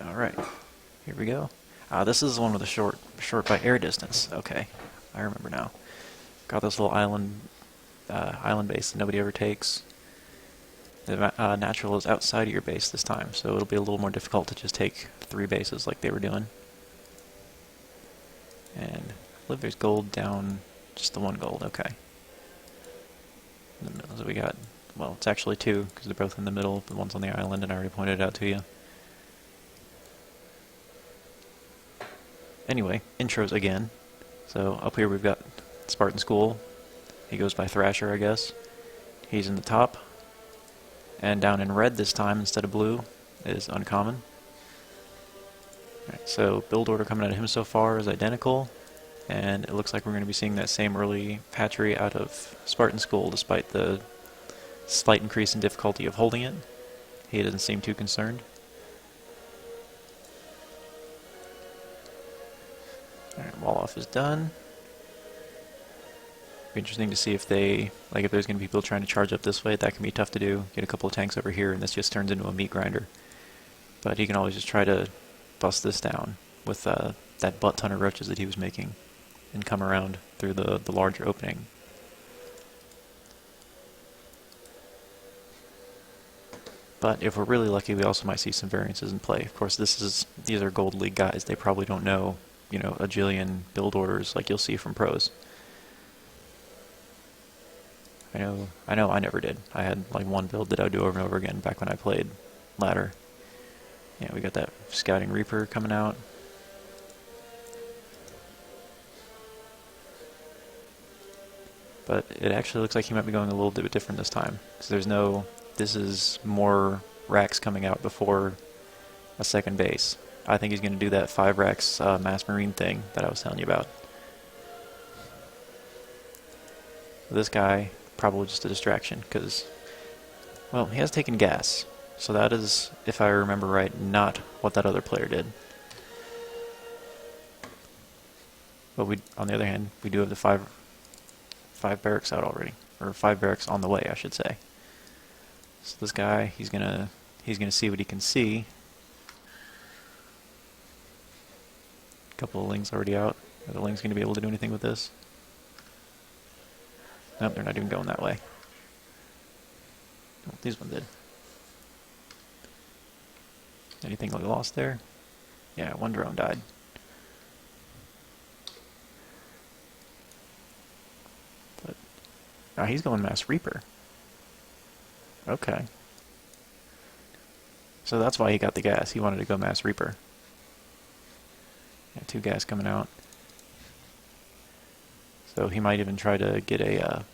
Alright, here we go. This is the one with the short by air distance. Okay, I remember now. Got this little island base that nobody ever takes. The natural is outside of your base this time, so it'll be a little more difficult to just take 3 bases like they were doing. And I believe there's gold down, just the 1 gold, okay. So we got, well, it's actually 2, because they're both in the middle, the one's on the island, and I already pointed it out to you. Anyway, intros again. So up here we've got Spartan School. He goes by Thrasher, I guess. He's in the top. And down in red this time instead of blue is uncommon. Right, so build order coming out of him so far is identical. And it looks like we're going to be seeing that same early hatchery out of Spartan School despite the slight increase in difficulty of holding it. He doesn't seem too concerned. Alright, wall off is done. Be interesting to see if they, like if there's going to be people trying to charge up this way, that can be tough to do. Get a couple of tanks over here and this just turns into a meat grinder. But he can always just try to bust this down with that butt ton of roaches that he was making and come around through the larger opening. But if we're really lucky, we also might see some variances in play. Of course, these are Gold League guys. They probably don't know, you know, a jillion build orders like you'll see from pros. I know I never did. I had like one build that I would do over and over again back when I played ladder. Yeah, we got that Scouting Reaper coming out. But it actually looks like he might be going a little bit different this time. Because there's no... This is more racks coming out before a second base. I think he's going to do that 5 racks mass marine thing that I was telling you about. This guy, probably just a distraction, because, well, he has taken gas. So that is, if I remember right, not what that other player did. But we, on the other hand, we do have the 5 barracks out already, or 5 barracks on the way, I should say. So this guy, he's gonna see what he can see. A couple of lings already out. Are the lings gonna be able to do anything with this? Nope, they're not even going that way. Oh, these one did. Anything like lost there? Yeah, 1 drone died. But now he's going Mass Reaper. Okay. So that's why he got the gas. He wanted to go Mass Reaper. Yeah, 2 gas coming out. So he might even try to get a...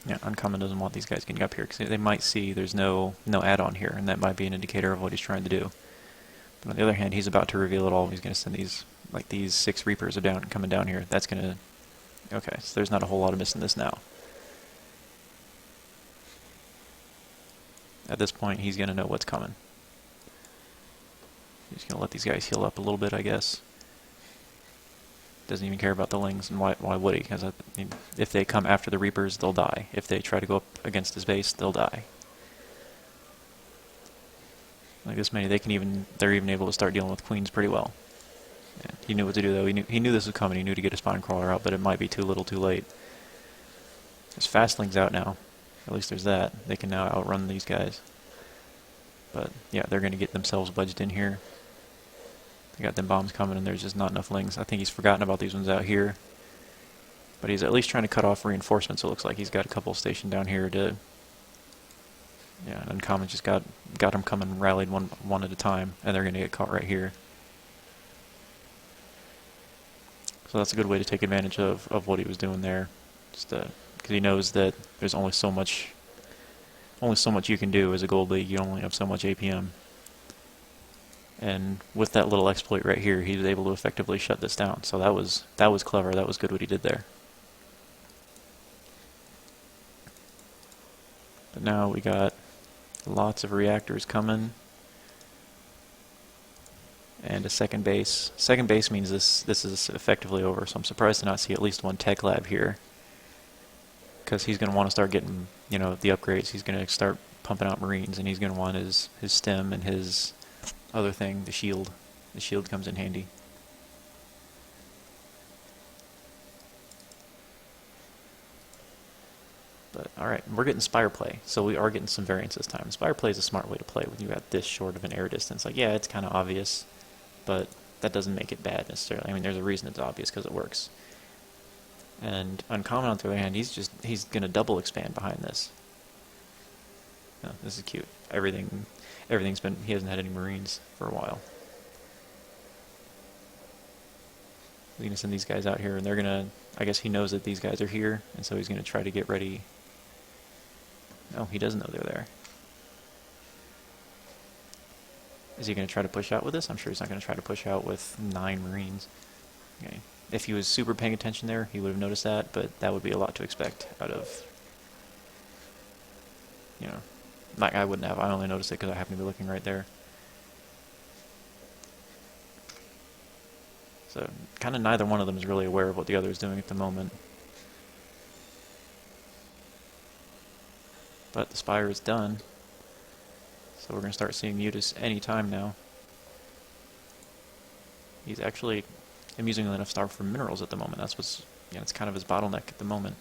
Yeah, Uncommon doesn't want these guys getting up here, because they might see there's no add-on here, and that might be an indicator of what he's trying to do. But on the other hand, he's about to reveal it all. He's going to send these, like these 6 Reapers are coming down here. That's going to... Okay, so there's not a whole lot of missing this now. At this point, he's going to know what's coming. He's going to let these guys heal up a little bit, I guess. Doesn't even care about the lings, and why would he? Because if they come after the Reapers, they'll die. If they try to go up against his base, they'll die. Like this many, they're even able to start dealing with queens pretty well. Yeah, he knew what to do though. He knew this was coming. He knew to get a spine crawler out, but it might be too little, too late. There's fastlings out now. At least there's that. They can now outrun these guys. But yeah, they're going to get themselves budged in here. They got them bombs coming, and there's just not enough lings. I think he's forgotten about these ones out here. But he's at least trying to cut off reinforcements. It looks like he's got a couple stationed down here to... Yeah, Uncommon just got them coming, rallied one at a time, and they're going to get caught right here. So that's a good way to take advantage of what he was doing there. Just because he knows that there's only so much you can do as a Gold League. You only have so much APM. And with that little exploit right here, he was able to effectively shut this down. So that was clever. That was good what he did there. But now we got lots of reactors coming. And a second base. Second base means this is effectively over, so I'm surprised to not see at least 1 tech lab here. Because he's going to want to start getting, you know, the upgrades. He's going to start pumping out Marines, and he's going to want his stem and his other thing, the shield. The shield comes in handy. But alright, we're getting Spire play, so we are getting some variance this time. Spire play is a smart way to play when you got this short of an air distance. Like, yeah, it's kind of obvious, but that doesn't make it bad necessarily. I mean, there's a reason it's obvious, because it works. And Uncommon, on the other hand, he's going to double expand behind this. Oh, this is cute. Everything's been, he hasn't had any Marines for a while. He's going to send these guys out here, and they're going to, I guess he knows that these guys are here, and so he's going to try to get ready. No, he doesn't know they're there. Is he going to try to push out with this? I'm sure he's not going to try to push out with 9 Marines. Okay. If he was super paying attention there, he would have noticed that, but that would be a lot to expect out of, you know, like I wouldn't have. I only noticed it because I happen to be looking right there. So kind of neither one of them is really aware of what the other is doing at the moment. But the Spire is done, so we're going to start seeing Mutas any time now. He's actually amusingly enough starved for minerals at the moment. That's what's, you know, it's kind of his bottleneck at the moment.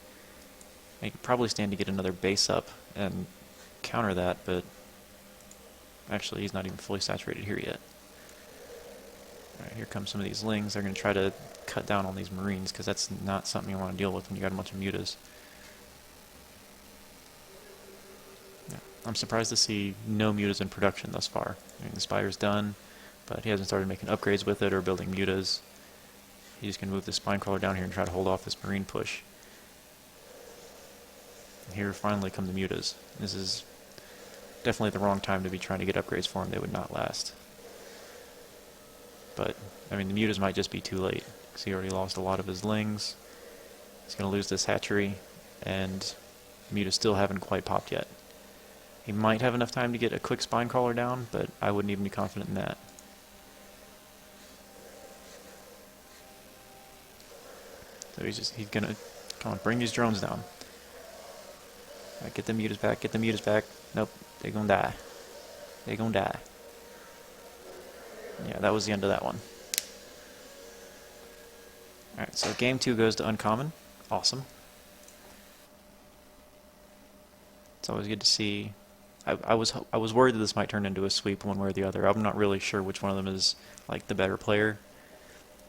And he could probably stand to get another base up and counter that, but actually he's not even fully saturated here yet. Alright, here come some of these Lings. They're going to try to cut down on these Marines, because that's not something you want to deal with when you got a bunch of Mutas. Yeah, I'm surprised to see no Mutas in production thus far. I mean, the Spire's done, but he hasn't started making upgrades with it or building Mutas. He's just going to move the Spinecrawler down here and try to hold off this Marine push. And here finally come the Mutas. This is definitely the wrong time to be trying to get upgrades for him. They would not last. But, I mean, the Mutas might just be too late, because he already lost a lot of his Lings. He's going to lose this hatchery, and the Mutas still haven't quite popped yet. He might have enough time to get a quick Spinecrawler down, but I wouldn't even be confident in that. So he's going to, come on, bring these drones down. Right, get the Mutas back, get the Mutas back. Nope, they're going to die. They're going to die. Yeah, that was the end of that one. Alright, so game 2 goes to Uncommon. Awesome. It's always good to see. I was worried that this might turn into a sweep one way or the other. I'm not really sure which one of them is like the better player.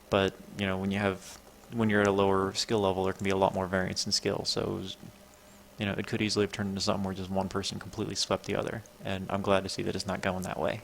But, you know, when you're at a lower skill level, there can be a lot more variance in skill. So, you know, it could easily have turned into something where just one person completely swept the other. And I'm glad to see that it's not going that way.